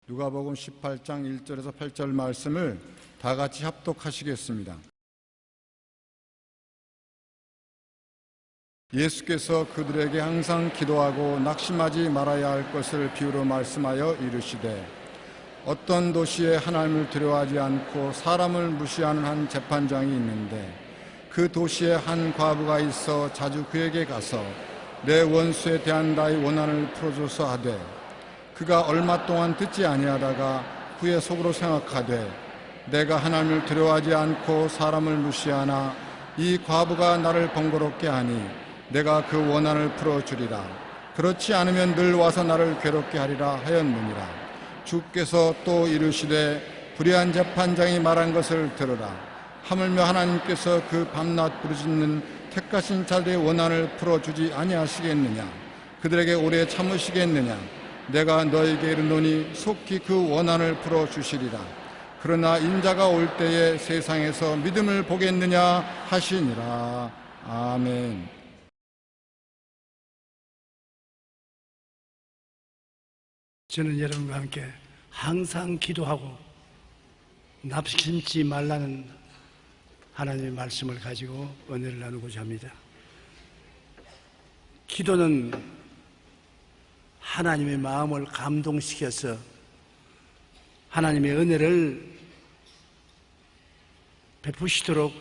누가복음 18장 1절에서 8절 말씀을 다 같이 합독하시겠습니다. 예수께서 그들에게 항상 기도하고 낙심하지 말아야 할 것을 비유로 말씀하여 이르시되, 어떤 도시에 하나님을 두려워하지 않고 사람을 무시하는 한 재판장이 있는데, 그 도시에 한 과부가 있어 자주 그에게 가서 내 원수에 대한 나의 원한을 풀어줘서 하되, 그가 얼마 동안 듣지 아니하다가 후에 속으로 생각하되, 내가 하나님을 두려워하지 않고 사람을 무시하나 이 과부가 나를 번거롭게 하니 내가 그 원한을 풀어주리라. 그렇지 않으면 늘 와서 나를 괴롭게 하리라 하였느니라. 주께서 또 이르시되, 불의한 재판장이 말한 것을 들으라. 하물며 하나님께서 그 밤낮 부르짖는 택하신 자들의 원한을 풀어주지 아니하시겠느냐? 그들에게 오래 참으시겠느냐? 내가 너에게 이르노니 속히 그 원한을 풀어주시리라. 그러나 인자가 올 때에 세상에서 믿음을 보겠느냐 하시니라. 아멘. 저는 여러분과 함께 항상 기도하고 낙심치 말라는 하나님의 말씀을 가지고 은혜를 나누고자 합니다. 기도는 하나님의 마음을 감동시켜서 하나님의 은혜를 베푸시도록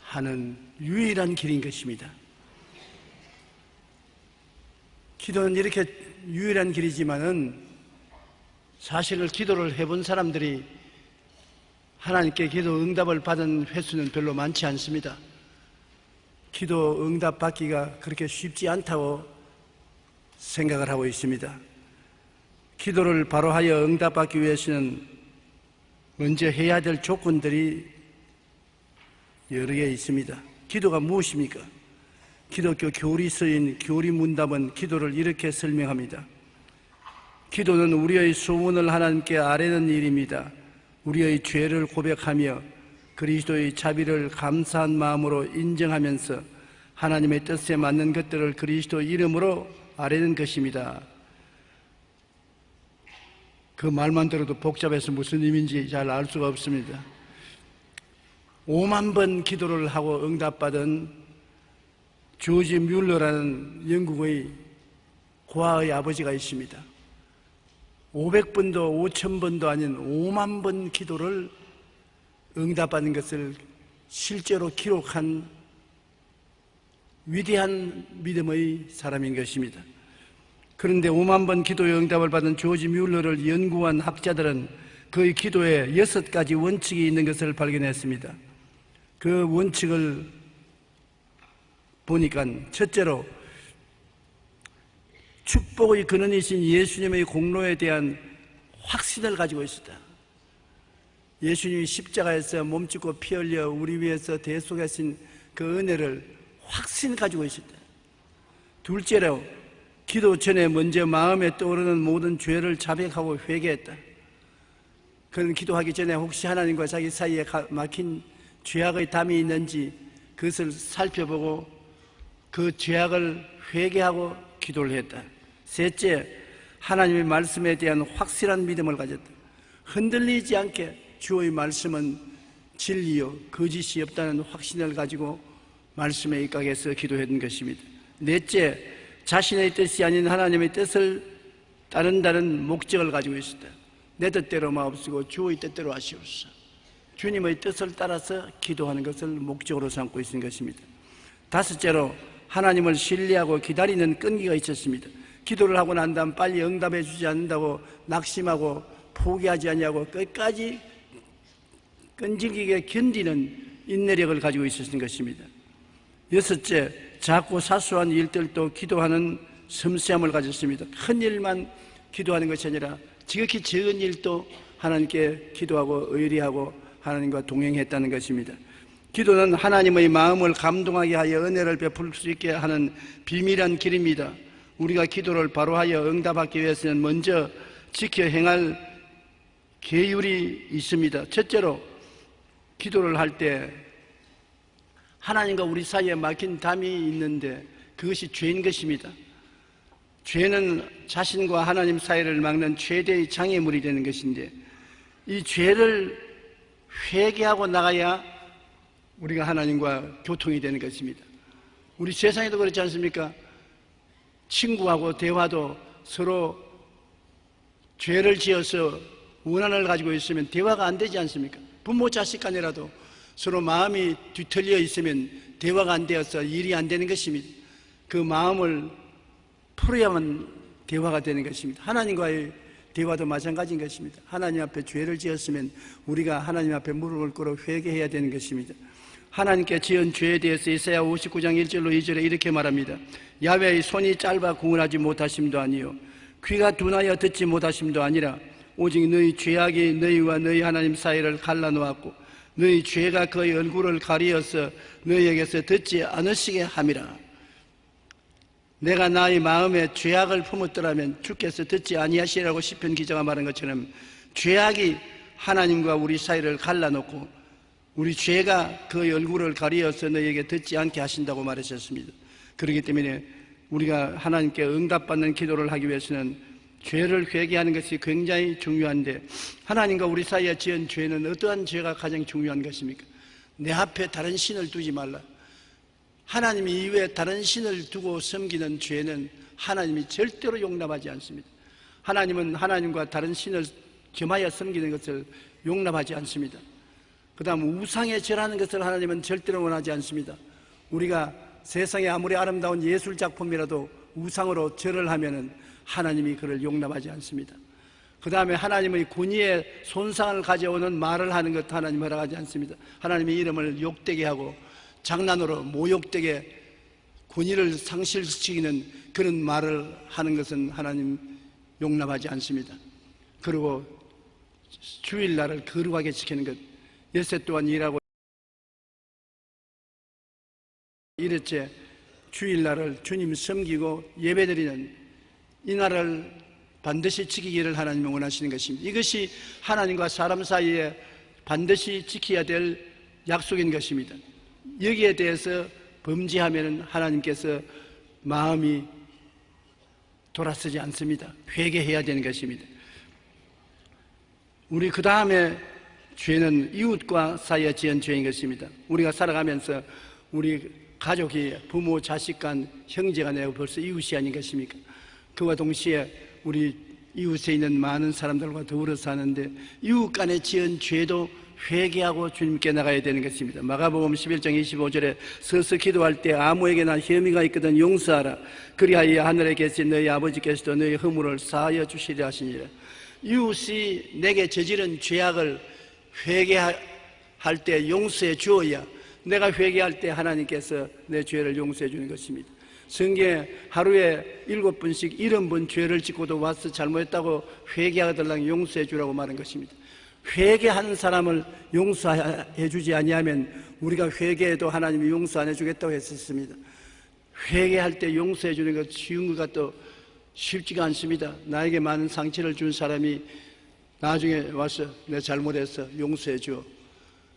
하는 유일한 길인 것입니다. 기도는 이렇게 유일한 길이지만은 사실은 기도를 해본 사람들이 하나님께 기도 응답을 받은 횟수는 별로 많지 않습니다. 기도 응답 받기가 그렇게 쉽지 않다고 생각을 하고 있습니다. 기도를 바로 하여 응답받기 위해서는 먼저 해야 될 조건들이 여러 개 있습니다. 기도가 무엇입니까? 기독교 교리서인 교리문답은 기도를 이렇게 설명합니다. 기도는 우리의 소원을 하나님께 아뢰는 일입니다. 우리의 죄를 고백하며 그리스도의 자비를 감사한 마음으로 인정하면서 하나님의 뜻에 맞는 것들을 그리스도 이름으로 아뢰는 것입니다. 그 말만 들어도 복잡해서 무슨 의미인지 잘 알 수가 없습니다. 5만 번 기도를 하고 응답받은 조지 뮬러라는 영국의 고아의 아버지가 있습니다. 500번도 5,000번도 아닌 5만 번 기도를 응답받은 것을 실제로 기록한 위대한 믿음의 사람인 것입니다. 그런데 5만 번 기도의 응답을 받은 조지 뮬러를 연구한 학자들은 그의 기도에 6가지 원칙이 있는 것을 발견했습니다. 그 원칙을 보니까 첫째로 축복의 근원이신 예수님의 공로에 대한 확신을 가지고 있었다. 예수님이 십자가에서 몸짓고 피 흘려 우리 위해서 대속하신 그 은혜를 확신 가지고 있었다. 둘째로 기도 전에 먼저 마음에 떠오르는 모든 죄를 자백하고 회개했다. 그는 기도하기 전에 혹시 하나님과 자기 사이에 막힌 죄악의 담이 있는지 그것을 살펴보고 그 죄악을 회개하고 기도를 했다. 셋째, 하나님의 말씀에 대한 확실한 믿음을 가졌다. 흔들리지 않게 주의 말씀은 진리요 거짓이 없다는 확신을 가지고 말씀에 입각해서 기도했던 것입니다. 넷째, 자신의 뜻이 아닌 하나님의 뜻을 따른다는 목적을 가지고 있었다. 내 뜻대로 마옵시고 주의 뜻대로 하시옵소서. 주님의 뜻을 따라서 기도하는 것을 목적으로 삼고 있는 것입니다. 다섯째로 하나님을 신뢰하고 기다리는 끈기가 있었습니다. 기도를 하고 난 다음 빨리 응답해 주지 않는다고 낙심하고 포기하지 아니하고 끝까지 끈질기게 견디는 인내력을 가지고 있었던 것입니다. 여섯째, 작고 사소한 일들도 기도하는 섬세함을 가졌습니다. 큰 일만 기도하는 것이 아니라 지극히 적은 일도 하나님께 기도하고 의리하고 하나님과 동행했다는 것입니다. 기도는 하나님의 마음을 감동하게 하여 은혜를 베풀 수 있게 하는 비밀한 길입니다. 우리가 기도를 바로 하여 응답받기 위해서는 먼저 지켜 행할 계율이 있습니다. 첫째로 기도를 할 때 하나님과 우리 사이에 막힌 담이 있는데 그것이 죄인 것입니다. 죄는 자신과 하나님 사이를 막는 최대의 장애물이 되는 것인데, 이 죄를 회개하고 나가야 우리가 하나님과 교통이 되는 것입니다. 우리 세상에도 그렇지 않습니까? 친구하고 대화도 서로 죄를 지어서 원한을 가지고 있으면 대화가 안 되지 않습니까? 부모 자식 간이라도 서로 마음이 뒤틀려 있으면 대화가 안 되어서 일이 안 되는 것입니다. 그 마음을 풀어야만 대화가 되는 것입니다. 하나님과의 대화도 마찬가지인 것입니다. 하나님 앞에 죄를 지었으면 우리가 하나님 앞에 무릎을 꿇어 회개해야 되는 것입니다. 하나님께 지은 죄에 대해서 이사야 59장 1절로 2절에 이렇게 말합니다. 야훼의 손이 짧아 구원하지 못하심도 아니요 귀가 둔하여 듣지 못하심도 아니라 오직 너희 죄악이 너희와 너희 하나님 사이를 갈라놓았고 너희 죄가 그의 얼굴을 가리어서 너희에게서 듣지 않으시게 함이라. 내가 나의 마음에 죄악을 품었더라면 주께서 듣지 아니하시라고 시편 기자가 말한 것처럼 죄악이 하나님과 우리 사이를 갈라놓고 우리 죄가 그의 얼굴을 가리어서 너희에게 듣지 않게 하신다고 말하셨습니다. 그렇기 때문에 우리가 하나님께 응답받는 기도를 하기 위해서는 죄를 회개하는 것이 굉장히 중요한데, 하나님과 우리 사이에 지은 죄는 어떠한 죄가 가장 중요한 것입니까? 내 앞에 다른 신을 두지 말라. 하나님 이외에 다른 신을 두고 섬기는 죄는 하나님이 절대로 용납하지 않습니다. 하나님은 하나님과 다른 신을 겸하여 섬기는 것을 용납하지 않습니다. 그 다음 우상에 절하는 것을 하나님은 절대로 원하지 않습니다. 우리가 세상에 아무리 아름다운 예술작품이라도 우상으로 절을 하면은 하나님이 그를 용납하지 않습니다. 그 다음에 하나님의 권위에 손상을 가져오는 말을 하는 것 하나님 허락하지 않습니다. 하나님의 이름을 욕되게 하고 장난으로 모욕되게 권위를 상실시키는 그런 말을 하는 것은 하나님 용납하지 않습니다. 그리고 주일날을 거룩하게 지키는 것, 엿새 또한 일하고 일흘째 주일날을 주님 섬기고 예배드리는 이 날을 반드시 지키기를 하나님은 원하시는 것입니다. 이것이 하나님과 사람 사이에 반드시 지켜야 될 약속인 것입니다. 여기에 대해서 범죄하면 하나님께서 마음이 돌아서지 않습니다. 회개해야 되는 것입니다. 우리 그 다음에 죄는 이웃과 사이에 지은 죄인 것입니다. 우리가 살아가면서 우리 가족이 부모, 자식 간, 형제가 내고 벌써 이웃이 아닌 것입니까? 그와 동시에 우리 이웃에 있는 많은 사람들과 더불어 사는데 이웃 간에 지은 죄도 회개하고 주님께 나가야 되는 것입니다. 마가복음 11장 25절에 서서 기도할 때 아무에게나 혐의가 있거든 용서하라. 그리하여 하늘에 계신 너희 아버지께서도 너희 허물을 사하여 주시리라 하시니라. 이웃이 내게 저지른 죄악을 회개할 때 용서해 주어야 내가 회개할 때 하나님께서 내 죄를 용서해 주는 것입니다. 성경에 하루에 7번씩 70번 죄를 짓고도 와서 잘못했다고 회개하더라도 용서해 주라고 말한 것입니다. 회개하는 사람을 용서해 주지 아니하면 우리가 회개해도 하나님이 용서 안 해주겠다고 했었습니다. 회개할 때 용서해 주는 것 쉬운 것 같도 쉽지가 않습니다. 나에게 많은 상처를 준 사람이 나중에 와서 내가 잘못해서 용서해 줘.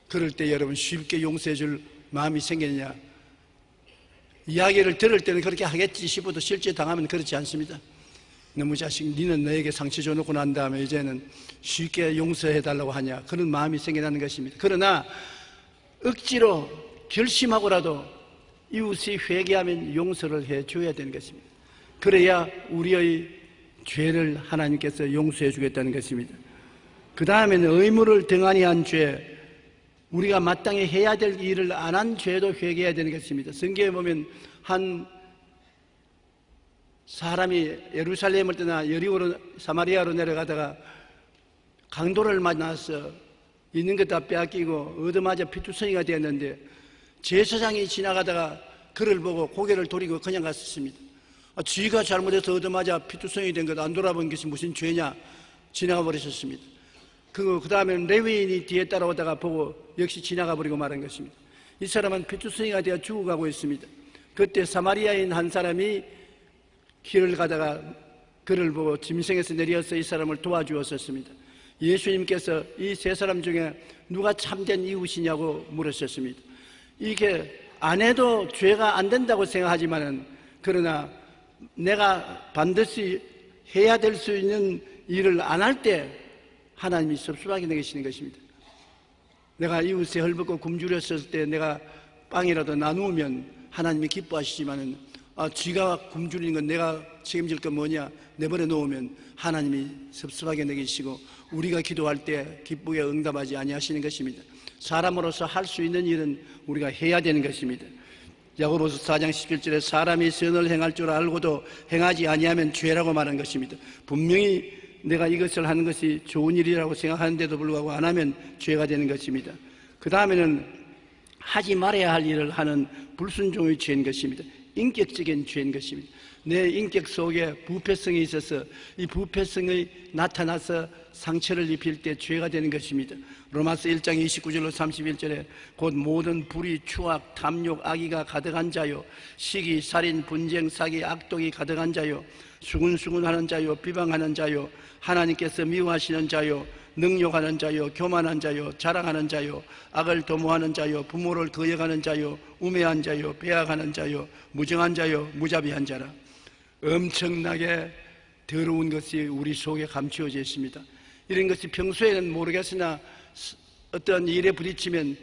그럴 때 여러분 쉽게 용서해 줄 마음이 생기느냐? 이야기를 들을 때는 그렇게 하겠지 싶어도 실제 당하면 그렇지 않습니다. 너무 자식, 니는 너에게 상처 줘놓고 난 다음에 이제는 쉽게 용서해달라고 하냐, 그런 마음이 생겨나는 것입니다. 그러나 억지로 결심하고라도 이웃이 회개하면 용서를 해줘야 되는 것입니다. 그래야 우리의 죄를 하나님께서 용서해 주겠다는 것입니다. 그 다음에는 의무를 등한히 한 죄, 우리가 마땅히 해야 될 일을 안 한 죄도 회개해야 되는 것입니다. 성경에 보면 한 사람이 예루살렘을 떠나 여리고로 사마리아로 내려가다가 강도를 만나서 있는 것 다 빼앗기고 얻어맞아 피투성이가 되었는데 제사장이 지나가다가 그를 보고 고개를 돌리고 그냥 갔었습니다. 쥐가 잘못해서 얻어맞아 피투성이 된 것 안 돌아본 것이 무슨 죄냐, 지나가 버리셨습니다. 그 다음에 레위인이 뒤에 따라오다가 보고 역시 지나가 버리고 말한 것입니다. 이 사람은 피투성이가 되어 죽어가고 있습니다. 그때 사마리아인 한 사람이 길을 가다가 그를 보고 짐승에서 내려서 이 사람을 도와주었었습니다. 예수님께서 이 세 사람 중에 누가 참된 이웃이냐고 물으셨습니다. 이게 안 해도 죄가 안 된다고 생각하지만은 그러나 내가 반드시 해야 될 수 있는 일을 안 할 때 하나님이 섭섭하게 여기시는 것입니다. 내가 이웃에 헐벗고 굶주렸을 때 내가 빵이라도 나누면 하나님이 기뻐하시지만은 쥐가 굶주리는 건 내가 책임질 건 뭐냐 내버려 놓으면 하나님이 섭섭하게 여기시고 우리가 기도할 때 기쁘게 응답하지 아니하시는 것입니다. 사람으로서 할 수 있는 일은 우리가 해야 되는 것입니다. 야고보서 4장 17절에 사람이 선을 행할 줄 알고도 행하지 아니하면 죄라고 말한 것입니다. 분명히 내가 이것을 하는 것이 좋은 일이라고 생각하는데도 불구하고 안 하면 죄가 되는 것입니다. 그 다음에는 하지 말아야 할 일을 하는 불순종의 죄인 것입니다. 인격적인 죄인 것입니다. 내 인격 속에 부패성이 있어서 이 부패성이 나타나서 상처를 입힐 때 죄가 되는 것입니다. 로마서 1장 29절로 31절에 곧 모든 불의, 추악, 탐욕, 악의가 가득한 자요 시기, 살인, 분쟁, 사기, 악독이 가득한 자요 수군수군하는 자요 비방하는 자요 하나님께서 미워하시는 자요 능욕하는 자요 교만한 자요 자랑하는 자요 악을 도모하는 자요 부모를 거역하는 자요 우매한 자요 배악하는 자요 무정한 자요 무자비한 자라. 엄청나게 더러운 것이 우리 속에 감추어져 있습니다. 이런 것이 평소에는 모르겠으나 어떤 일에 부딪히면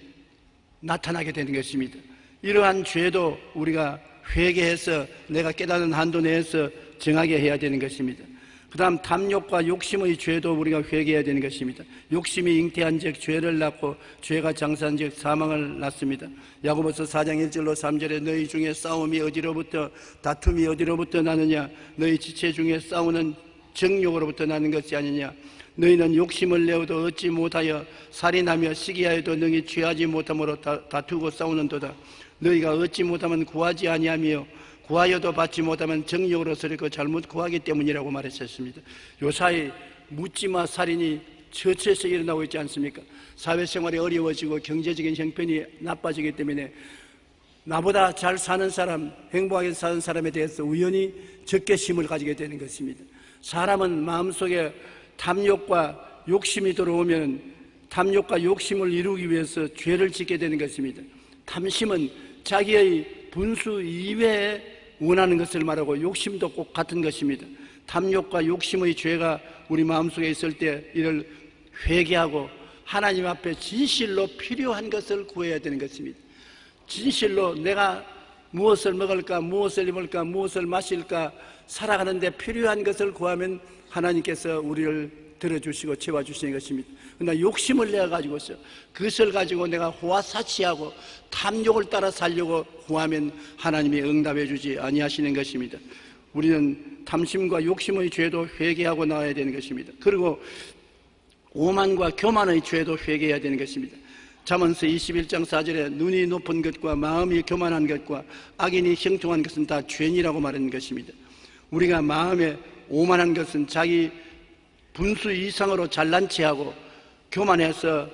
나타나게 되는 것입니다. 이러한 죄도 우리가 회개해서 내가 깨닫는 한도 내에서 정하게 해야 되는 것입니다. 그 다음 탐욕과 욕심의 죄도 우리가 회개해야 되는 것입니다. 욕심이 잉태한 즉 죄를 낳고 죄가 장사한 즉 사망을 낳습니다. 야고보서 4장 1절로 3절에 너희 중에 싸움이 어디로부터 다툼이 어디로부터 나느냐 너희 지체 중에 싸우는 정욕으로부터 나는 것이 아니냐 너희는 욕심을 내어도 얻지 못하여 살인하며 시기하여도 능히 취하지 못함으로 다투고 싸우는도다. 너희가 얻지 못하면 구하지 아니하며 구하여도 받지 못하면 정욕으로서 그 잘못 구하기 때문이라고 말했었습니다. 요사이 묻지마 살인이 처처에서 일어나고 있지 않습니까? 사회생활이 어려워지고 경제적인 형편이 나빠지기 때문에 나보다 잘 사는 사람, 행복하게 사는 사람에 대해서 우연히 적개심을 가지게 되는 것입니다. 사람은 마음속에 탐욕과 욕심이 들어오면 탐욕과 욕심을 이루기 위해서 죄를 짓게 되는 것입니다. 탐심은 자기의 분수 이외에 원하는 것을 말하고 욕심도 꼭 같은 것입니다. 탐욕과 욕심의 죄가 우리 마음속에 있을 때 이를 회개하고 하나님 앞에 진실로 필요한 것을 구해야 되는 것입니다. 진실로 내가 무엇을 먹을까, 무엇을 입을까, 무엇을 마실까 살아가는데 필요한 것을 구하면 하나님께서 우리를 들어주시고 채워주시는 것입니다. 그러나 욕심을 내가지고서 그것을 가지고 내가 호화사치하고 탐욕을 따라 살려고 구하면 하나님이 응답해 주지 아니하시는 것입니다. 우리는 탐심과 욕심의 죄도 회개하고 나와야 되는 것입니다. 그리고 오만과 교만의 죄도 회개해야 되는 것입니다. 잠언서 21장 4절에 눈이 높은 것과 마음이 교만한 것과 악인이 형통한 것은 다 죄니라고 말하는 것입니다. 우리가 마음에 오만한 것은 자기 분수 이상으로 잘난 체하고 교만해서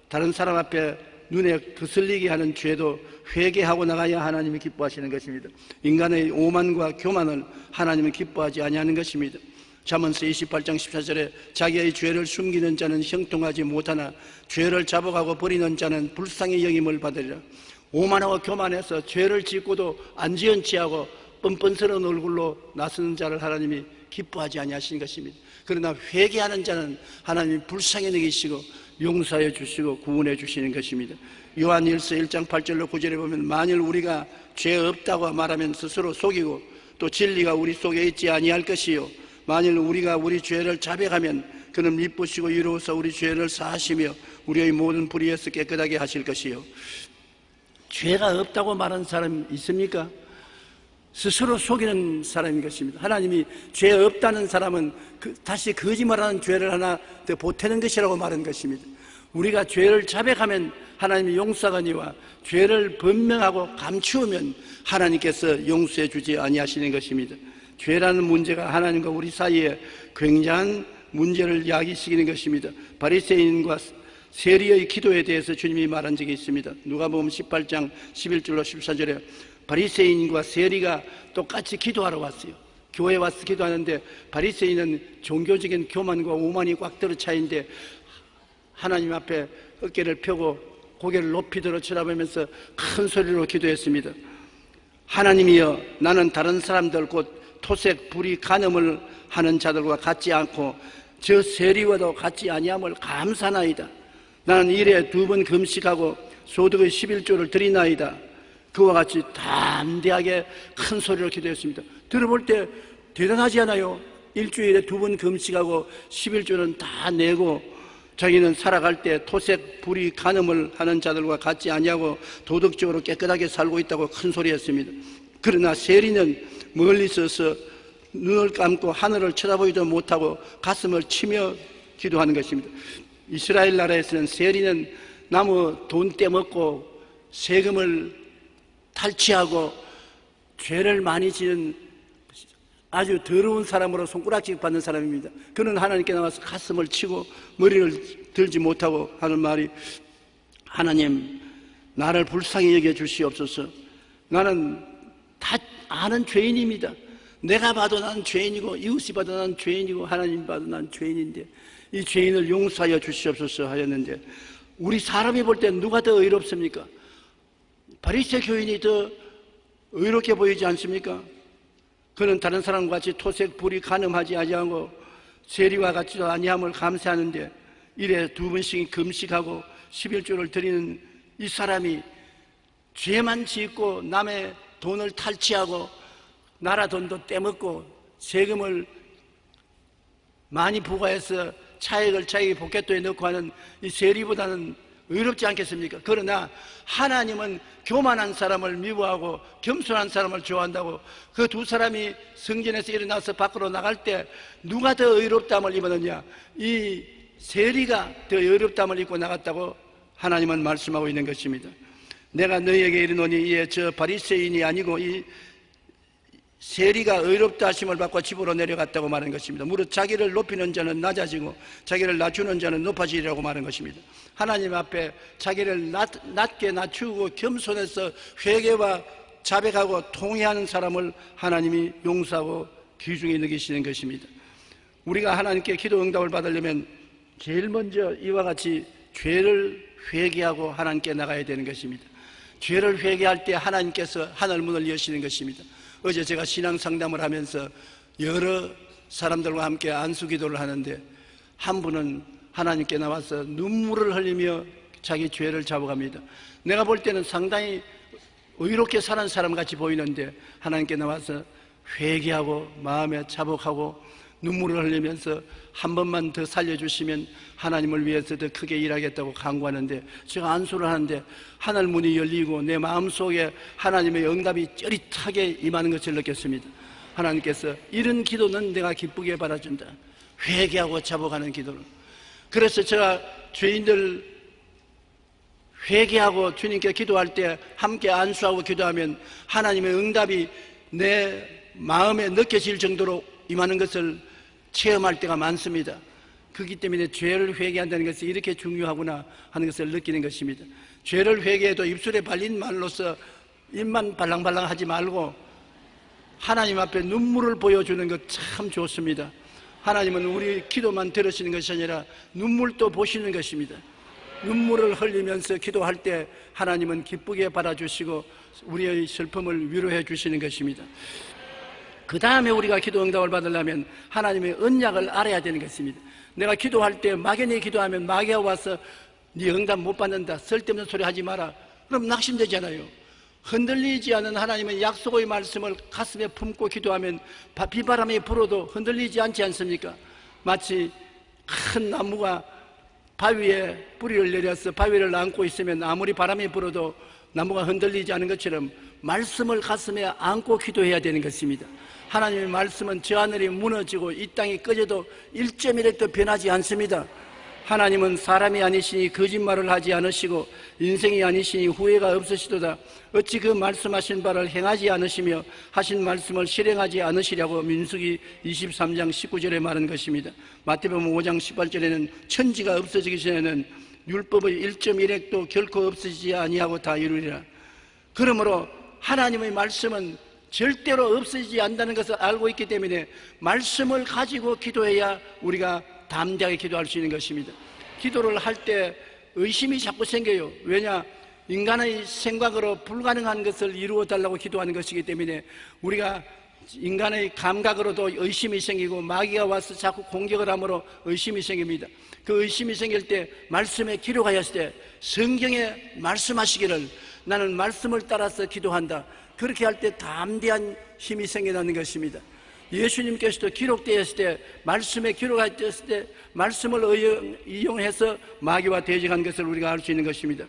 다른 사람 앞에 눈에 거슬리게 하는 죄도 회개하고 나가야 하나님이 기뻐하시는 것입니다. 인간의 오만과 교만을 하나님은 기뻐하지 아니하는 것입니다. 잠언서 28장 14절에 자기의 죄를 숨기는 자는 형통하지 못하나 죄를 잡아가고 버리는 자는 불쌍히 여김을 받으리라. 오만하고 교만해서 죄를 짓고도 안 지은 체하고 뻔뻔스러운 얼굴로 나서는 자를 하나님이 기뻐하지 아니하시는 것입니다. 그러나 회개하는 자는 하나님이 불쌍히 여기시고 용서해 주시고 구원해 주시는 것입니다. 요한일서 1장 8절로 9절에 보면 만일 우리가 죄 없다고 말하면 스스로 속이고 또 진리가 우리 속에 있지 아니할 것이요 만일 우리가 우리 죄를 자백하면 그는 미쁘시고 이로써 우리 죄를 사하시며 우리의 모든 불의에서 깨끗하게 하실 것이요. 죄가 없다고 말하는 사람 있습니까? 스스로 속이는 사람인 것입니다. 하나님이 죄 없다는 사람은 다시 거짓말하는 죄를 하나 더 보태는 것이라고 말한 것입니다. 우리가 죄를 자백하면 하나님이 용서하거니와 죄를 변명하고 감추면 하나님께서 용서해 주지 아니하시는 것입니다. 죄라는 문제가 하나님과 우리 사이에 굉장한 문제를 야기시키는 것입니다. 바리새인과 세리의 기도에 대해서 주님이 말한 적이 있습니다. 누가복음 18장 11절로 14절에 바리새인과 세리가 똑같이 기도하러 왔어요. 교회에 와서 기도하는데 바리새인은 종교적인 교만과 오만이 꽉 들어 차인데 하나님 앞에 어깨를 펴고 고개를 높이 들어 쳐다보면서 큰 소리로 기도했습니다. 하나님이여, 나는 다른 사람들 곧 토색, 불의, 간음을 하는 자들과 같지 않고 저 세리와도 같지 아니함을 감사나이다. 나는 일에 2번 금식하고 소득의 11조를 드리나이다. 그와 같이 담대하게 큰 소리로 기도했습니다. 들어볼 때 대단하지 않아요? 일주일에 2번 금식하고 11조는 다 내고 자기는 살아갈 때 토색, 불의, 간음을 하는 자들과 같지 아니하고 도덕적으로 깨끗하게 살고 있다고 큰 소리했습니다. 그러나 세리는 멀리 서서 눈을 감고 하늘을 쳐다보지도 못하고 가슴을 치며 기도하는 것입니다. 이스라엘 나라에서는 세리는 나무 돈 떼먹고 세금을 탈취하고 죄를 많이 지은 아주 더러운 사람으로 손가락질 받는 사람입니다. 그는 하나님께 나와서 가슴을 치고 머리를 들지 못하고 하는 말이, 하나님, 나를 불쌍히 여겨 주시옵소서. 나는 다 아는 죄인입니다. 내가 봐도 나는 죄인이고 이웃이 봐도 나는 죄인이고 하나님 봐도 나는 죄인인데 이 죄인을 용서하여 주시옵소서 하였는데, 우리 사람이 볼 때 누가 더 의롭습니까? 바리새 교인이 더 의롭게 보이지 않습니까? 그는 다른 사람과 같이 토색, 불의, 간음하지 아니하고 세리와 같지도 아니함을 감사하는데 일에 2번씩 금식하고 11조를 드리는 이 사람이 죄만 짓고 남의 돈을 탈취하고 나라 돈도 떼먹고 세금을 많이 부과해서 차액을 자기 포켓도에 넣고 하는 이 세리보다는 의롭지 않겠습니까? 그러나 하나님은 교만한 사람을 미워하고 겸손한 사람을 좋아한다고 그 2 사람이 성전에서 일어나서 밖으로 나갈 때 누가 더 의롭다함을 입었느냐? 이 세리가 더 의롭다함을 입고 나갔다고 하나님은 말씀하고 있는 것입니다. 내가 너희에게 이르노니 이에 저 바리새인이 아니고 이 세리가 의롭다 하심을 받고 집으로 내려갔다고 말한 것입니다. 무릇 자기를 높이는 자는 낮아지고 자기를 낮추는 자는 높아지리라고 말한 것입니다. 하나님 앞에 자기를 낮게 낮추고 겸손해서 회개와 자백하고 통회하는 사람을 하나님이 용서하고 귀중히 여기시는 것입니다. 우리가 하나님께 기도 응답을 받으려면 제일 먼저 이와 같이 죄를 회개하고 하나님께 나가야 되는 것입니다. 죄를 회개할 때 하나님께서 하늘문을 여시는 것입니다. 어제 제가 신앙 상담을 하면서 여러 사람들과 함께 안수기도를 하는데 한 분은 하나님께 나와서 눈물을 흘리며 자기 죄를 잡아갑니다. 내가 볼 때는 상당히 의롭게 사는 사람 같이 보이는데 하나님께 나와서 회개하고 마음에 자복하고 눈물을 흘리면서 한 번만 더 살려주시면 하나님을 위해서 더 크게 일하겠다고 간구하는데, 제가 안수를 하는데 하늘 문이 열리고 내 마음속에 하나님의 응답이 쩌릿하게 임하는 것을 느꼈습니다. 하나님께서 이런 기도는 내가 기쁘게 받아준다. 회개하고 자복하는 기도를. 그래서 제가 죄인들 회개하고 주님께 기도할 때 함께 안수하고 기도하면 하나님의 응답이 내 마음에 느껴질 정도로 임하는 것을 체험할 때가 많습니다. 그렇기 때문에 죄를 회개한다는 것이 이렇게 중요하구나 하는 것을 느끼는 것입니다. 죄를 회개해도 입술에 발린 말로서 입만 발랑발랑 하지 말고 하나님 앞에 눈물을 보여주는 것 참 좋습니다. 하나님은 우리 기도만 들으시는 것이 아니라 눈물도 보시는 것입니다. 눈물을 흘리면서 기도할 때 하나님은 기쁘게 받아주시고 우리의 슬픔을 위로해 주시는 것입니다. 그 다음에 우리가 기도 응답을 받으려면 하나님의 언약을 알아야 되는 것입니다. 내가 기도할 때 막연히 기도하면 마귀가 와서 네 응답 못 받는다, 쓸데없는 소리 하지 마라, 그럼 낙심되잖아요. 흔들리지 않은 하나님의 약속의 말씀을 가슴에 품고 기도하면 비바람이 불어도 흔들리지 않지 않습니까? 마치 큰 나무가 바위에 뿌리를 내려서 바위를 안고 있으면 아무리 바람이 불어도 나무가 흔들리지 않은 것처럼 말씀을 가슴에 안고 기도해야 되는 것입니다. 하나님의 말씀은 저 하늘이 무너지고 이 땅이 꺼져도 1.1핵도 변하지 않습니다. 하나님은 사람이 아니시니 거짓말을 하지 않으시고 인생이 아니시니 후회가 없으시도다. 어찌 그 말씀하신 바를 행하지 않으시며 하신 말씀을 실행하지 않으시려고 민수기 23장 19절에 말한 것입니다. 마태복음 5장 18절에는 천지가 없어지기 전에는 율법의 1.1핵도 결코 없어지지 아니하고 다 이루리라. 그러므로 하나님의 말씀은 절대로 없어지지 않는다는 것을 알고 있기 때문에 말씀을 가지고 기도해야 우리가 담대하게 기도할 수 있는 것입니다. 기도를 할 때 의심이 자꾸 생겨요. 왜냐? 인간의 생각으로 불가능한 것을 이루어 달라고 기도하는 것이기 때문에 우리가 인간의 감각으로도 의심이 생기고 마귀가 와서 자꾸 공격을 함으로 의심이 생깁니다. 그 의심이 생길 때 말씀에 기록하였을 때 성경에 말씀하시기를 나는 말씀을 따라서 기도한다. 그렇게 할 때 담대한 힘이 생겨나는 것입니다. 예수님께서도 기록되었을 때 말씀에 기록하였을 때 말씀을 이용해서 마귀와 대적한 것을 우리가 알 수 있는 것입니다.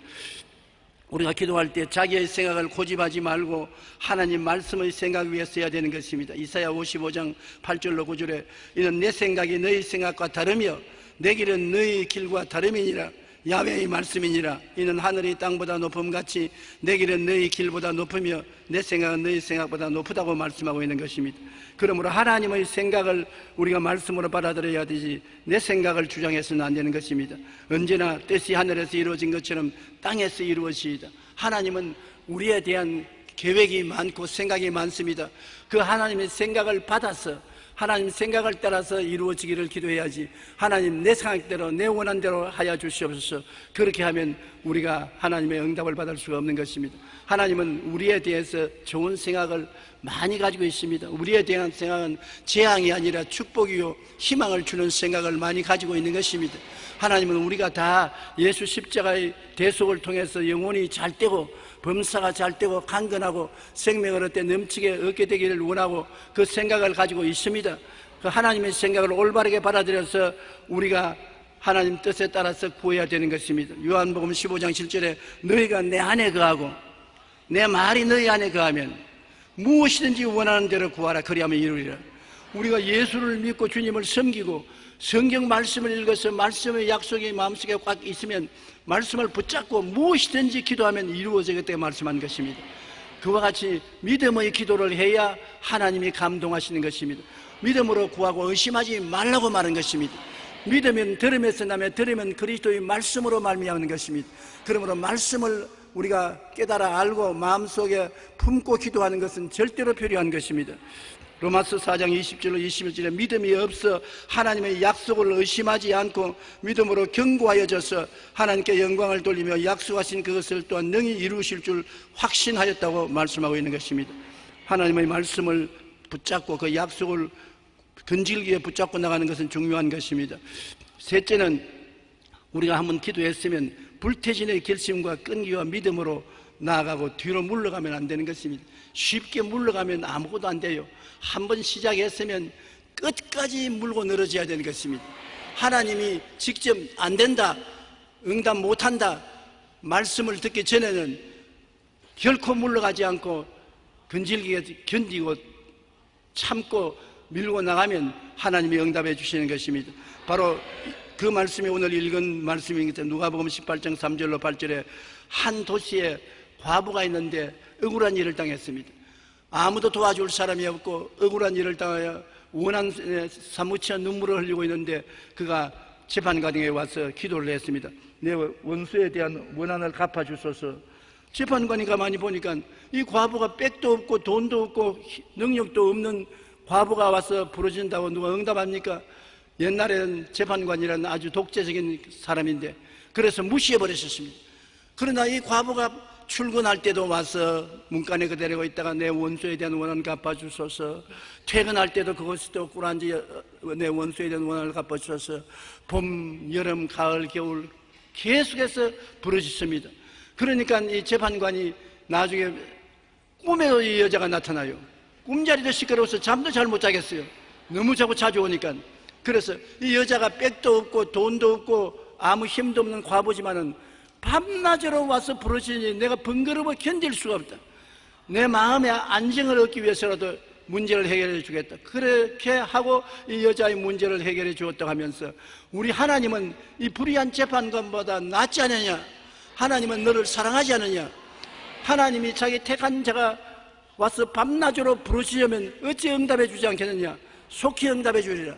우리가 기도할 때 자기의 생각을 고집하지 말고 하나님 말씀의 생각 위에 써야 되는 것입니다. 이사야 55장 8절로 9절에 이는 내 생각이 너희 생각과 다르며 내 길은 너희 길과 다름이니라. 야훼의 말씀이니라. 이는 하늘이 땅보다 높음같이 내 길은 너희 길보다 높으며 내 생각은 너희 생각보다 높다고 말씀하고 있는 것입니다. 그러므로 하나님의 생각을 우리가 말씀으로 받아들여야 되지 내 생각을 주장해서는 안 되는 것입니다. 언제나 뜻이 하늘에서 이루어진 것처럼 땅에서 이루어지이다. 하나님은 우리에 대한 계획이 많고 생각이 많습니다. 그 하나님의 생각을 받아서 하나님 생각을 따라서 이루어지기를 기도해야지 하나님 내 생각대로 내 원한대로 하여 주시옵소서. 그렇게 하면 우리가 하나님의 응답을 받을 수가 없는 것입니다. 하나님은 우리에 대해서 좋은 생각을 많이 가지고 있습니다. 우리에 대한 생각은 재앙이 아니라 축복이요 희망을 주는 생각을 많이 가지고 있는 것입니다. 하나님은 우리가 다 예수 십자가의 대속을 통해서 영혼이 잘 되고 범사가 잘 되고 강건하고 생명을 얻되 넘치게 얻게 되기를 원하고 그 생각을 가지고 있습니다. 그 하나님의 생각을 올바르게 받아들여서 우리가 하나님 뜻에 따라서 구해야 되는 것입니다. 요한복음 15장 7절에 너희가 내 안에 거하고 내 말이 너희 안에 거하면 무엇이든지 원하는 대로 구하라. 그리하면 이루리라. 우리가 예수를 믿고 주님을 섬기고 성경 말씀을 읽어서 말씀의 약속이 마음속에 꽉 있으면 말씀을 붙잡고 무엇이든지 기도하면 이루어지겠다고 말씀한 것입니다. 그와 같이 믿음의 기도를 해야 하나님이 감동하시는 것입니다. 믿음으로 구하고 의심하지 말라고 말한 것입니다. 믿으면 들음에서 나며 들으면 그리스도의 말씀으로 말미암는 것입니다. 그러므로 말씀을 우리가 깨달아 알고 마음속에 품고 기도하는 것은 절대로 필요한 것입니다. 로마서 4장 20절로 21절에 믿음이 없어 하나님의 약속을 의심하지 않고 믿음으로 견고하여져서 하나님께 영광을 돌리며 약속하신 그것을 또한 능히 이루실 줄 확신하였다고 말씀하고 있는 것입니다. 하나님의 말씀을 붙잡고 그 약속을 근질기게 붙잡고 나가는 것은 중요한 것입니다. 셋째는 우리가 한번 기도했으면 불태진의 결심과 끈기와 믿음으로 나아가고 뒤로 물러가면 안 되는 것입니다. 쉽게 물러가면 아무것도 안 돼요. 한번 시작했으면 끝까지 물고 늘어져야 되는 것입니다. 하나님이 직접 안 된다, 응답 못한다 말씀을 듣기 전에는 결코 물러가지 않고 근질기게 견디고 참고 밀고 나가면 하나님이 응답해 주시는 것입니다. 바로 그 말씀이 오늘 읽은 말씀입니다. 누가복음 18장 3절로 8절에 한 도시에 과부가 있는데 억울한 일을 당했습니다. 아무도 도와줄 사람이 없고 억울한 일을 당하여 원한에 사무쳐 눈물을 흘리고 있는데 그가 재판관에게 와서 기도를 했습니다. 내 원수에 대한 원한을 갚아주소서. 재판관이 가만히 보니까 이 과부가 빽도 없고 돈도 없고 능력도 없는 과부가 와서 부르진다고 누가 응답합니까? 옛날에는 재판관이라는 아주 독재적인 사람인데 그래서 무시해버렸었습니다. 그러나 이 과부가 출근할 때도 와서 문간에 그대로 있다가 내 원수에 대한 원한 갚아주소서. 퇴근할 때도 그것도 꿀한지 내 원수에 대한 원한을 갚아주소서. 봄, 여름, 가을, 겨울 계속해서 부르짖습니다. 그러니까 이 재판관이 나중에 꿈에도 이 여자가 나타나요. 꿈자리도 시끄러워서 잠도 잘 못 자겠어요. 너무 자주 오니까. 그래서 이 여자가 빽도 없고 돈도 없고 아무 힘도 없는 과부지만은 밤낮으로 와서 부르짖으니 내가 번거로워 견딜 수가 없다. 내 마음의 안정을 얻기 위해서라도 문제를 해결해 주겠다. 그렇게 하고 이 여자의 문제를 해결해 주었다고 하면서 우리 하나님은 이 불의한 재판관보다 낫지 않느냐? 하나님은 너를 사랑하지 않느냐? 하나님이 자기 택한 자가 와서 밤낮으로 부르시려면 어찌 응답해 주지 않겠느냐? 속히 응답해 주리라.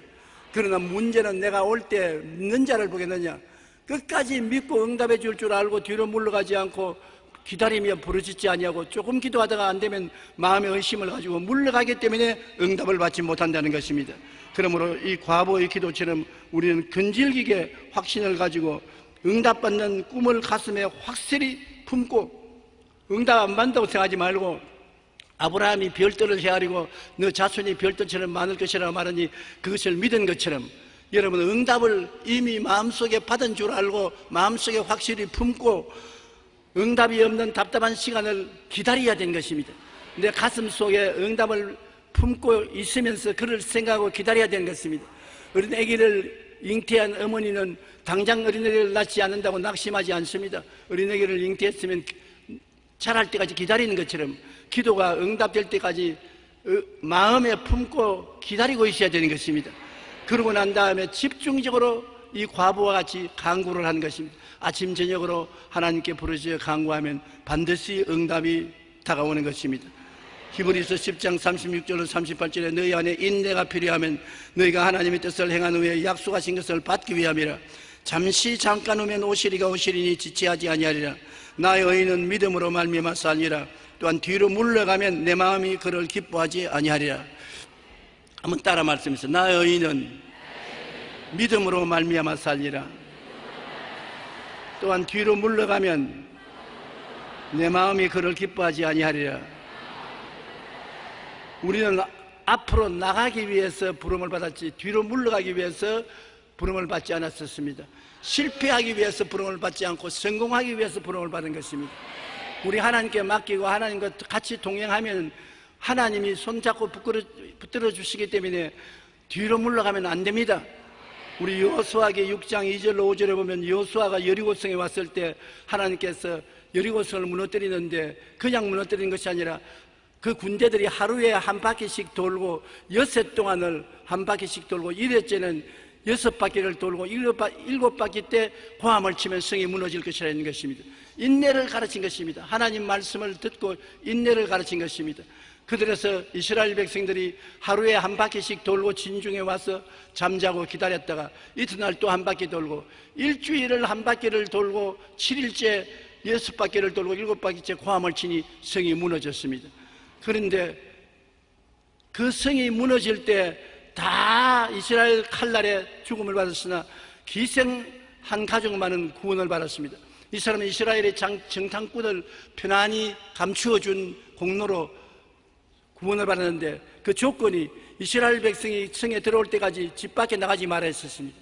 그러나 문제는 내가 올 때 믿는 자를 보겠느냐? 끝까지 믿고 응답해 줄 줄 알고 뒤로 물러가지 않고 기다리며 부르짖지 아니하고 조금 기도하다가 안 되면 마음의 의심을 가지고 물러가기 때문에 응답을 받지 못한다는 것입니다. 그러므로 이 과부의 기도처럼 우리는 근질기게 확신을 가지고 응답받는 꿈을 가슴에 확실히 품고 응답 안 받는다고 생각하지 말고 아브라함이 별들을 헤아리고 너 자손이 별들처럼 많을 것이라고 말하니 그것을 믿은 것처럼 여러분은 응답을 이미 마음속에 받은 줄 알고 마음속에 확실히 품고 응답이 없는 답답한 시간을 기다려야 되는 것입니다. 내 가슴 속에 응답을 품고 있으면서 그를 생각하고 기다려야 되는 것입니다. 어린 아기를 잉태한 어머니는 당장 어린아기를 낳지 않는다고 낙심하지 않습니다. 어린아기를 잉태했으면 자랄 때까지 기다리는 것처럼 기도가 응답될 때까지 마음에 품고 기다리고 있어야 되는 것입니다. 그러고 난 다음에 집중적으로 이 과부와 같이 간구를 하는 것입니다. 아침 저녁으로 하나님께 부르짖어 간구하면 반드시 응답이 다가오는 것입니다. 히브리서 10장 36절로 38절에 너희 안에 인내가 필요하면 너희가 하나님의 뜻을 행한 후에 약속하신 것을 받기 위함이라. 잠시 잠깐 오면 오시리가 오시리니 지체하지 아니하리라. 나의 의인은 믿음으로 말미암아 살리라. 또한 뒤로 물러가면 내 마음이 그를 기뻐하지 아니하리라. 한번 따라 말씀하세요. 나의 의인은 믿음으로 말미암아 살리라. 또한 뒤로 물러가면 내 마음이 그를 기뻐하지 아니하리라. 우리는 앞으로 나가기 위해서 부름을 받았지 뒤로 물러가기 위해서 부름을 받지 않았었습니다. 실패하기 위해서 부름을 받지 않고 성공하기 위해서 부름을 받은 것입니다. 우리 하나님께 맡기고 하나님과 같이 동행하면 하나님이 손잡고 붙들어 주시기 때문에 뒤로 물러가면 안 됩니다. 우리 여호수아기 6장 2절로 5절에 보면 여호수아가 여리고성에 왔을 때 하나님께서 여리고성을 무너뜨리는데 그냥 무너뜨리는 것이 아니라 그 군대들이 하루에 한 바퀴씩 돌고 엿새 동안을 한 바퀴씩 돌고 이랬째는 6바퀴를 돌고 7바퀴 때 고함을 치면 성이 무너질 것이라는 것입니다. 인내를 가르친 것입니다. 하나님 말씀을 듣고 인내를 가르친 것입니다. 그들에서 이스라엘 백성들이 하루에 한 바퀴씩 돌고 진중에 와서 잠자고 기다렸다가 이튿날 또 한 바퀴 돌고 일주일을 한 바퀴를 돌고 7일째 6바퀴를 돌고 7바퀴째 고함을 치니 성이 무너졌습니다. 그런데 그 성이 무너질 때 다 이스라엘 칼날에 죽음을 받았으나 기생한 가족만은 구원을 받았습니다. 이 사람은 이스라엘의 정탐꾼을 편안히 감추어준 공로로 구원을 받았는데 그 조건이 이스라엘 백성이 성에 들어올 때까지 집 밖에 나가지 말아 했었습니다.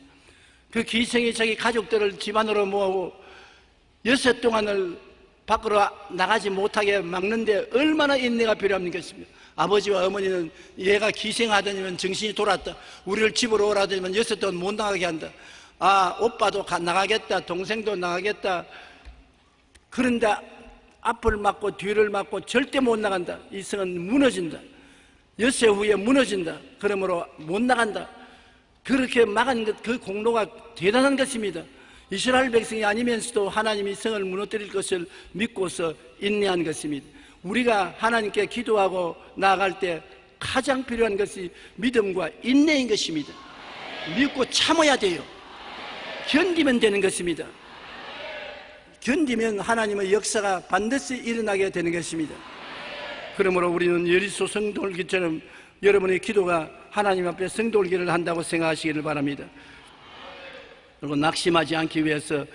그 기생이 자기 가족들을 집안으로 모으고 6해 동안을 밖으로 나가지 못하게 막는데 얼마나 인내가 필요합니까? 아버지와 어머니는 얘가 기생하더니면 정신이 돌았다. 우리를 집으로 오라더니면 6해 동안 못 나가게 한다. 아, 오빠도 나가겠다. 동생도 나가겠다. 그런데 앞을 막고 뒤를 막고 절대 못 나간다. 이 성은 무너진다. 6해 후에 무너진다. 그러므로 못 나간다. 그렇게 막은 것, 그 공로가 대단한 것입니다. 이스라엘 백성이 아니면서도 하나님이 성을 무너뜨릴 것을 믿고서 인내한 것입니다. 우리가 하나님께 기도하고 나아갈 때 가장 필요한 것이 믿음과 인내인 것입니다. 믿고 참아야 돼요. 견디면 되는 것입니다. 견디면 하나님의 역사가 반드시 일어나게 되는 것입니다. 그러므로 우리는 여리소 성돌기처럼 여러분의 기도가 하나님 앞에 성돌기를 한다고 생각하시기를 바랍니다. 그리고 낙심하지 않기 위해서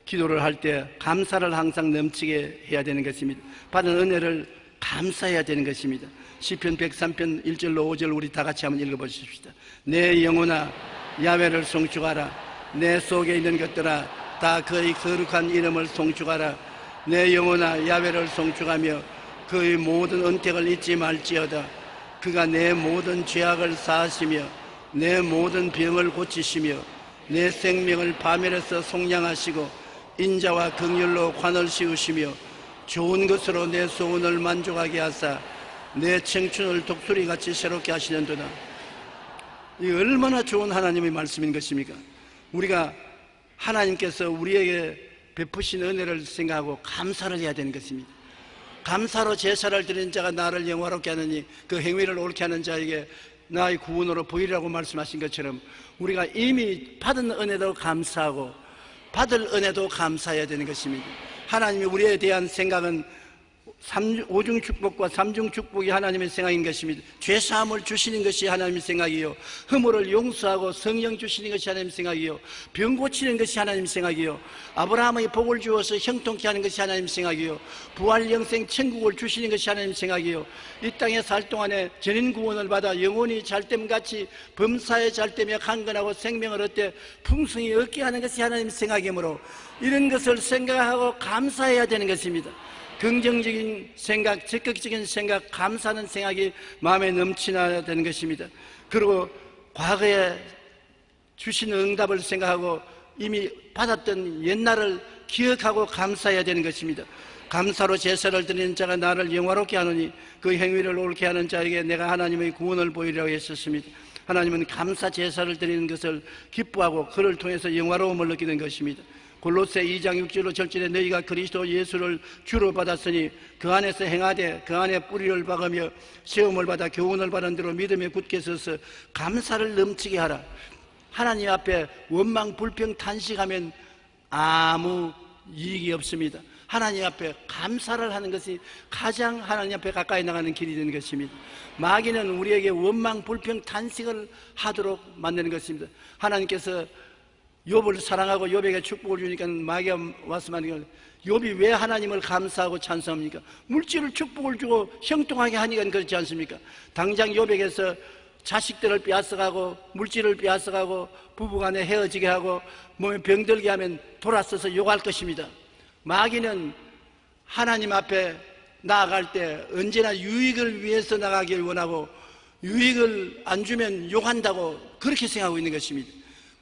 기도를 할 때 감사를 항상 넘치게 해야 되는 것입니다. 받은 은혜를 감사해야 되는 것입니다. 시편 103편 1절로 5절 우리 다 같이 한번 읽어보십시다. 내 영혼아 야훼를 송축하라. 내 속에 있는 것들아 다 그의 거룩한 이름을 송축하라. 내 영혼아 야훼를 송축하며 그의 모든 은택을 잊지 말지어다. 그가 내 모든 죄악을 사하시며 내 모든 병을 고치시며 내 생명을 파멸해서 속량하시고 인자와 긍휼로 관을 씌우시며 좋은 것으로 내 소원을 만족하게 하사 내 청춘을 독수리같이 새롭게 하시는도다. 이 얼마나 좋은 하나님의 말씀인 것입니까? 우리가 하나님께서 우리에게 베푸신 은혜를 생각하고 감사를 해야 되는 것입니다. 감사로 제사를 드리는 자가 나를 영화롭게 하느니 그 행위를 옳게 하는 자에게 나의 구원으로 보이라고 말씀하신 것처럼 우리가 이미 받은 은혜도 감사하고 받을 은혜도 감사해야 되는 것입니다. 하나님이 우리에 대한 생각은 오중 축복과 삼중 축복이 하나님의 생각인 것입니다. 죄사함을 주시는 것이 하나님의 생각이요, 허물을 용서하고 성령 주시는 것이 하나님의 생각이요, 병 고치는 것이 하나님의 생각이요, 아브라함의 복을 주어서 형통케 하는 것이 하나님의 생각이요, 부활 영생 천국을 주시는 것이 하나님의 생각이요, 이 땅에 살 동안에 전인 구원을 받아 영혼이 잘됨같이 범사에 잘되며 강건하고 생명을 얻되 풍성히 얻게 하는 것이 하나님의 생각이므로 이런 것을 생각하고 감사해야 되는 것입니다. 긍정적인 생각, 적극적인 생각, 감사하는 생각이 마음에 넘치나야 되는 것입니다. 그리고 과거에 주신 응답을 생각하고 이미 받았던 옛날을 기억하고 감사해야 되는 것입니다. 감사로 제사를 드리는 자가 나를 영화롭게 하느니 그 행위를 옳게 하는 자에게 내가 하나님의 구원을 보이리라고 했었습니다. 하나님은 감사 제사를 드리는 것을 기뻐하고 그를 통해서 영화로움을 느끼는 것입니다. 골로새 2장 6절로 절절에 너희가 그리스도 예수를 주로 받았으니 그 안에서 행하되 그 안에 뿌리를 박으며 시험을 받아 교훈을 받은 대로 믿음에 굳게 서서 감사를 넘치게 하라. 하나님 앞에 원망 불평 탄식하면 아무 이익이 없습니다. 하나님 앞에 감사를 하는 것이 가장 하나님 앞에 가까이 나가는 길이 되는 것입니다. 마귀는 우리에게 원망 불평 탄식을 하도록 만드는 것입니다. 하나님께서 욥을 사랑하고 욥에게 축복을 주니까 마귀가 와서 말하는 욥이 왜 하나님을 감사하고 찬송합니까? 물질을 축복을 주고 형통하게 하니까 그렇지 않습니까? 당장 욥에게서 자식들을 빼앗아가고 물질을 빼앗아가고 부부간에 헤어지게 하고 몸에 병들게 하면 돌아서서 욕할 것입니다. 마귀는 하나님 앞에 나아갈 때 언제나 유익을 위해서 나가길 원하고 유익을 안 주면 욕한다고 그렇게 생각하고 있는 것입니다.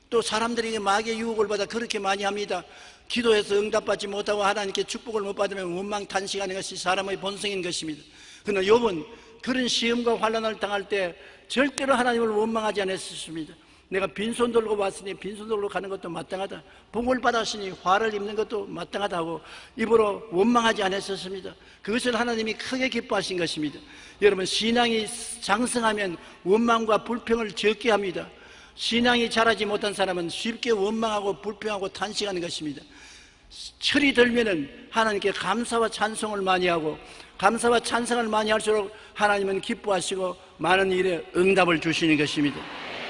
또 사람들이 마귀의 유혹을 받아 그렇게 많이 합니다. 기도해서 응답받지 못하고 하나님께 축복을 못 받으면 원망 탄식하는 것이 사람의 본성인 것입니다. 그러나 욥은 그런 시험과 환난을 당할 때 절대로 하나님을 원망하지 않았습니다. 내가 빈손 들고 왔으니 빈손 들고 가는 것도 마땅하다, 복을 받았으니 화를 입는 것도 마땅하다 하고 입으로 원망하지 않았습니다. 그것을 하나님이 크게 기뻐하신 것입니다. 여러분, 신앙이 장성하면 원망과 불평을 적게 합니다. 신앙이 자라지 못한 사람은 쉽게 원망하고 불평하고 탄식하는 것입니다. 철이 들면은 하나님께 감사와 찬송을 많이 하고 감사와 찬송을 많이 할수록 하나님은 기뻐하시고 많은 일에 응답을 주시는 것입니다.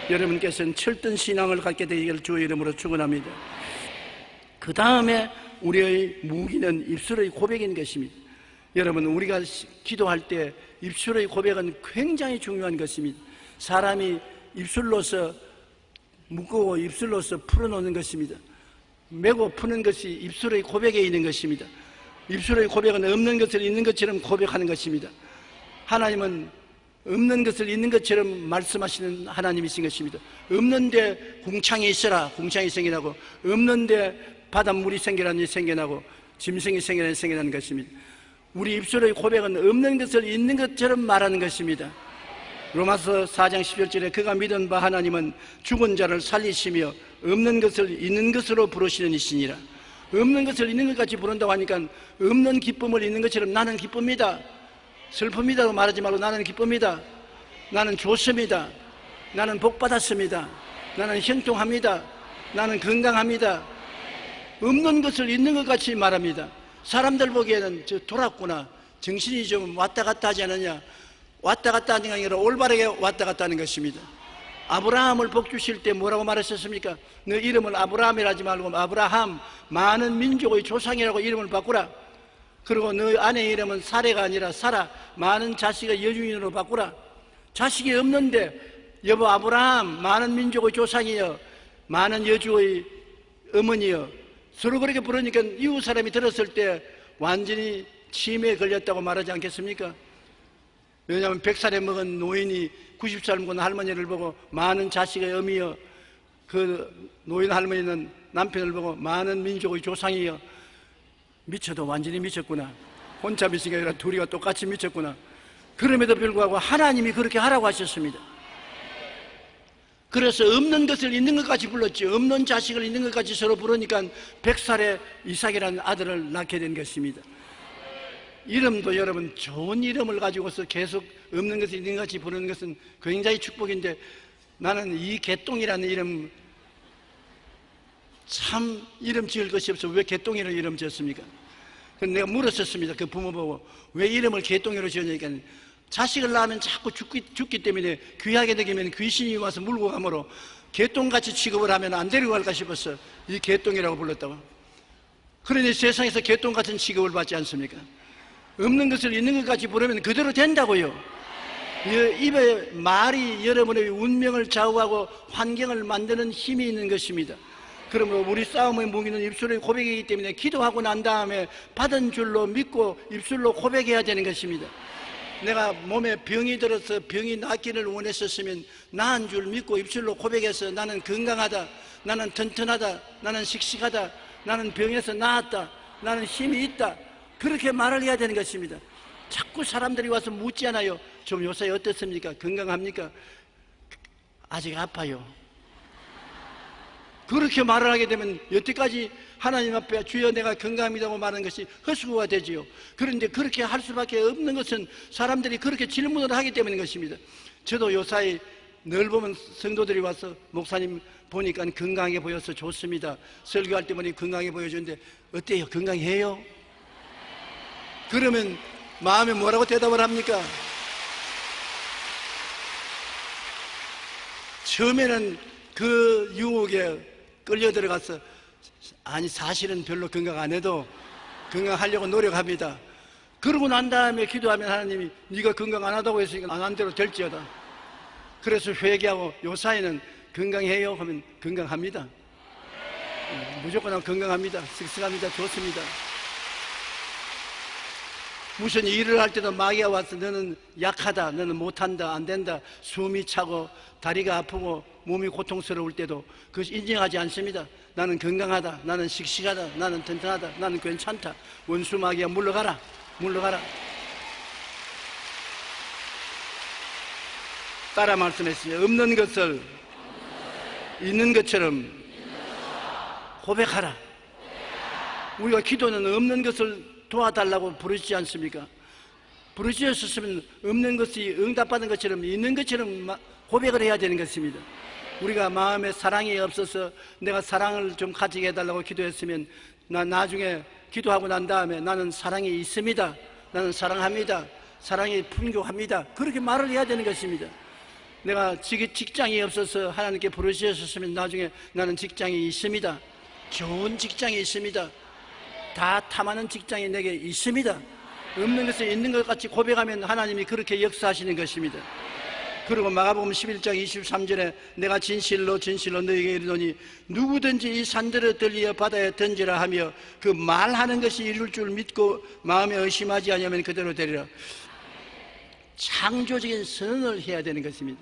여러분께서는 철든 신앙을 갖게 되기를 주의 이름으로 축원합니다. 그 다음에 우리의 무기는 입술의 고백인 것입니다. 여러분, 우리가 기도할 때 입술의 고백은 굉장히 중요한 것입니다. 사람이 입술로서 묶고 입술로서 풀어놓는 것입니다. 메고 푸는 것이 입술의 고백에 있는 것입니다. 입술의 고백은 없는 것을 있는 것처럼 고백하는 것입니다. 하나님은 없는 것을 있는 것처럼 말씀하시는 하나님이신 것입니다. 없는데 궁창이 있어라, 궁창이 생겨나고, 없는데 바닷물이 생겨나니 생겨나고, 짐승이 생겨나니 생겨나는 것입니다. 우리 입술의 고백은 없는 것을 있는 것처럼 말하는 것입니다. 로마서 4장 11절에 그가 믿은 바 하나님은 죽은 자를 살리시며 없는 것을 있는 것으로 부르시는 이시니라. 없는 것을 있는 것 같이 부른다고 하니까 없는 기쁨을 있는 것처럼 나는 기쁩니다, 슬픕니다고 말하지 말고 나는 기쁩니다, 나는 좋습니다, 나는 복받았습니다, 나는 형통합니다, 나는 건강합니다. 없는 것을 있는 것 같이 말합니다. 사람들 보기에는 저 돌았구나, 정신이 좀 왔다 갔다 하지 않느냐. 왔다 갔다 하는 게 아니라 올바르게 왔다 갔다 하는 것입니다. 아브라함을 복 주실 때 뭐라고 말하셨습니까? 너 이름을 아브라함이라 하지 말고 아브라함, 많은 민족의 조상이라고 이름을 바꾸라. 그리고 너 아내 이름은 사레가 아니라 사라, 많은 자식의 여주인으로 바꾸라. 자식이 없는데 여보 아브라함, 많은 민족의 조상이여, 많은 여주의 어머니여, 서로 그렇게 부르니까 이웃 사람이 들었을 때 완전히 치매에 걸렸다고 말하지 않겠습니까? 왜냐하면 100살에 먹은 노인이 90살 먹은 할머니를 보고 많은 자식의 어미여, 그 노인 할머니는 남편을 보고 많은 민족의 조상이여, 미쳐도 완전히 미쳤구나, 혼자 미친 게 아니라 둘이가 똑같이 미쳤구나. 그럼에도 불구하고 하나님이 그렇게 하라고 하셨습니다. 그래서 없는 것을 있는 것 같이 불렀지, 없는 자식을 있는 것 같이 서로 부르니까 100살에 이삭이라는 아들을 낳게 된 것입니다. 이름도 여러분 좋은 이름을 가지고서 계속 없는 것을 있는 것 같이 부르는 것은 굉장히 축복인데, 나는 이 개똥이라는 이름 참 이름 지을 것이 없어 왜 개똥이라는 이름 지었습니까? 그래서 내가 물었었습니다. 그 부모 보고 왜 이름을 개똥이로 지었냐니까 자식을 낳으면 자꾸 죽기 때문에 귀하게 되면 귀신이 와서 물고 가므로 개똥같이 취급을 하면 안 데리고 갈까 싶어서 이 개똥이라고 불렀다고. 그러니 세상에서 개똥 같은 취급을 받지 않습니까? 없는 것을 있는 것 같이 부르면 그대로 된다고요. 입에 말이 여러분의 운명을 좌우하고 환경을 만드는 힘이 있는 것입니다. 그러므로 우리 싸움의 무기는 입술의 고백이기 때문에 기도하고 난 다음에 받은 줄로 믿고 입술로 고백해야 되는 것입니다. 내가 몸에 병이 들어서 병이 낫기를 원했었으면 나은 줄 믿고 입술로 고백해서 나는 건강하다, 나는 튼튼하다, 나는 씩씩하다, 나는 병에서 나았다, 나는 힘이 있다, 그렇게 말을 해야 되는 것입니다. 자꾸 사람들이 와서 묻지 않아요. 좀 요새 어떻습니까? 건강합니까? 아직 아파요. 그렇게 말을 하게 되면 여태까지 하나님 앞에 주여 내가 건강합니다고 말하는 것이 헛수고가 되지요. 그런데 그렇게 할 수밖에 없는 것은 사람들이 그렇게 질문을 하기 때문인 것입니다. 저도 요사이 늘 보면 성도들이 와서 목사님 보니까 건강해 보여서 좋습니다. 설교할 때 보니 건강해 보여주는데 어때요? 건강해요? 그러면 마음에 뭐라고 대답을 합니까? 처음에는 그 유혹에 끌려 들어가서 아니 사실은 별로 건강 안 해도 건강하려고 노력합니다. 그러고 난 다음에 기도하면 하나님이 네가 건강 안 하다고 했으니까 안 한 대로 될지어다. 그래서 회개하고 요사이는 건강해요 하면 건강합니다. 무조건 건강합니다. 씩씩합니다. 좋습니다. 무슨 일을 할 때도 마귀가 와서 너는 약하다, 너는 못한다, 안 된다, 숨이 차고 다리가 아프고 몸이 고통스러울 때도 그것이 인정하지 않습니다. 나는 건강하다, 나는 씩씩하다, 나는 튼튼하다, 나는 괜찮다. 원수 마귀야 물러가라, 물러가라. 따라 말씀했습니다. 없는 것을 있는 것처럼 고백하라. 우리가 기도는 없는 것을 도와달라고 부르지 않습니까? 부르셨으면 없는 것이 응답받은 것처럼 있는 것처럼 고백을 해야 되는 것입니다. 우리가 마음에 사랑이 없어서 내가 사랑을 좀 가지게 해달라고 기도했으면 나중에 기도하고 난 다음에 나는 사랑이 있습니다, 나는 사랑합니다, 사랑이 풍족합니다, 그렇게 말을 해야 되는 것입니다. 내가 직장이 없어서 하나님께 부르셨으면 나중에 나는 직장이 있습니다, 좋은 직장이 있습니다, 다 탐하는 직장이 내게 있습니다. 없는 것을 있는 것 같이 고백하면 하나님이 그렇게 역사하시는 것입니다. 그리고 마가복음 11장 23절에 내가 진실로 진실로 너희에게 이르노니 누구든지 이 산들을 들리어 바다에 던지라 하며 그 말하는 것이 이룰 줄 믿고 마음에 의심하지 아니하면 그대로 되리라. 창조적인 선언을 해야 되는 것입니다.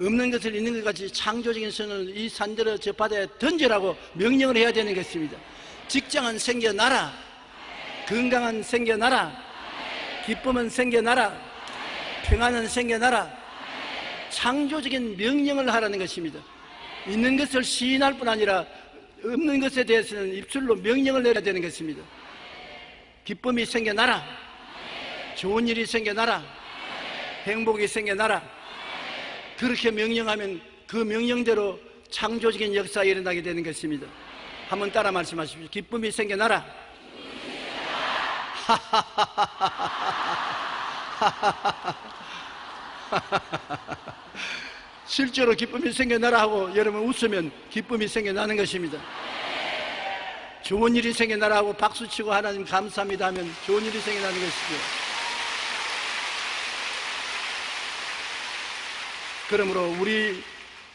없는 것을 있는 것 같이 창조적인 선언을 이 산들을 저 바다에 던지라고 명령을 해야 되는 것입니다. 직장은 생겨나라, 건강은 생겨나라, 기쁨은 생겨나라, 평안은 생겨나라. 창조적인 명령을 하라는 것입니다. 있는 것을 시인할 뿐 아니라 없는 것에 대해서는 입술로 명령을 내려야 되는 것입니다. 기쁨이 생겨나라, 좋은 일이 생겨나라, 행복이 생겨나라. 그렇게 명령하면 그 명령대로 창조적인 역사가 일어나게 되는 것입니다. 한번 따라 말씀하십시오. 기쁨이 생겨나라. 실제로 기쁨이 생겨나라 하고 여러분 웃으면 기쁨이 생겨나는 것입니다. 좋은 일이 생겨나라 하고 박수치고 하나님 감사합니다 하면 좋은 일이 생겨나는 것이죠. 그러므로 우리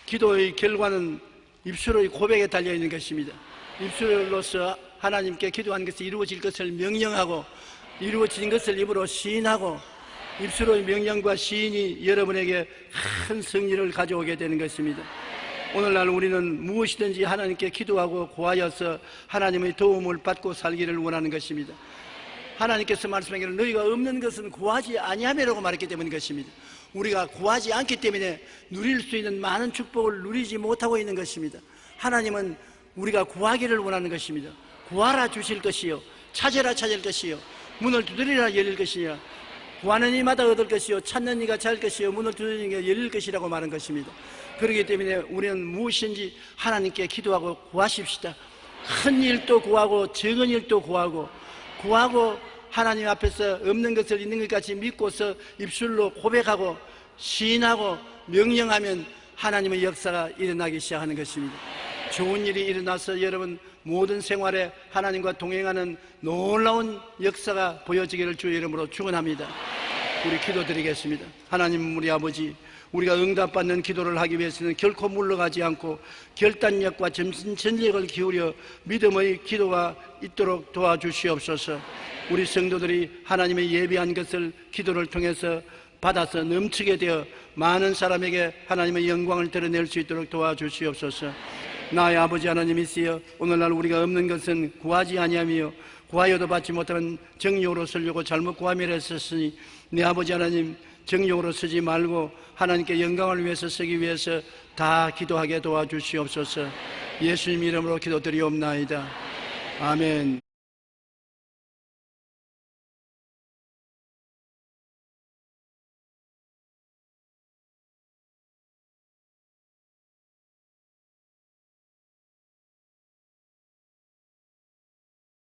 기도의 결과는 입술의 고백에 달려있는 것입니다. 입술로서 하나님께 기도한 것이 이루어질 것을 명령하고 이루어진 것을 입으로 시인하고 입술의 명령과 시인이 여러분에게 큰 승리를 가져오게 되는 것입니다. 오늘날 우리는 무엇이든지 하나님께 기도하고 구하여서 하나님의 도움을 받고 살기를 원하는 것입니다. 하나님께서 말씀하기를 너희가 없는 것은 구하지 아니하매라고 말했기 때문인 것입니다. 우리가 구하지 않기 때문에 누릴 수 있는 많은 축복을 누리지 못하고 있는 것입니다. 하나님은 우리가 구하기를 원하는 것입니다. 구하라 주실 것이요, 찾으라 찾을 것이요, 문을 두드리라 열릴 것이요, 구하는 이마다 얻을 것이요, 찾는 이가 찾을 것이요, 문을 두드리는 이가 열릴 것이라고 말한 것입니다. 그렇기 때문에 우리는 무엇인지 하나님께 기도하고 구하십시다. 큰 일도 구하고 적은 일도 구하고 구하고 하나님 앞에서 없는 것을 있는 것 같이 믿고서 입술로 고백하고 시인하고 명령하면 하나님의 역사가 일어나기 시작하는 것입니다. 좋은 일이 일어나서 여러분 모든 생활에 하나님과 동행하는 놀라운 역사가 보여지기를 주의 이름으로 축원합니다. 우리 기도드리겠습니다. 하나님, 우리 아버지, 우리가 응답받는 기도를 하기 위해서는 결코 물러가지 않고 결단력과 전력을 기울여 믿음의 기도가 있도록 도와주시옵소서. 우리 성도들이 하나님의 예비한 것을 기도를 통해서 받아서 넘치게 되어 많은 사람에게 하나님의 영광을 드러낼 수 있도록 도와주시옵소서. 나의 아버지 하나님이시여, 오늘날 우리가 없는 것은 구하지 아니하며 구하여도 받지 못하는 정욕으로 쓰려고 잘못 구하며 했었으니 내 아버지 하나님, 정욕으로 쓰지 말고 하나님께 영광을 위해서 쓰기 위해서 다 기도하게 도와주시옵소서. 예수님 이름으로 기도드리옵나이다. 아멘.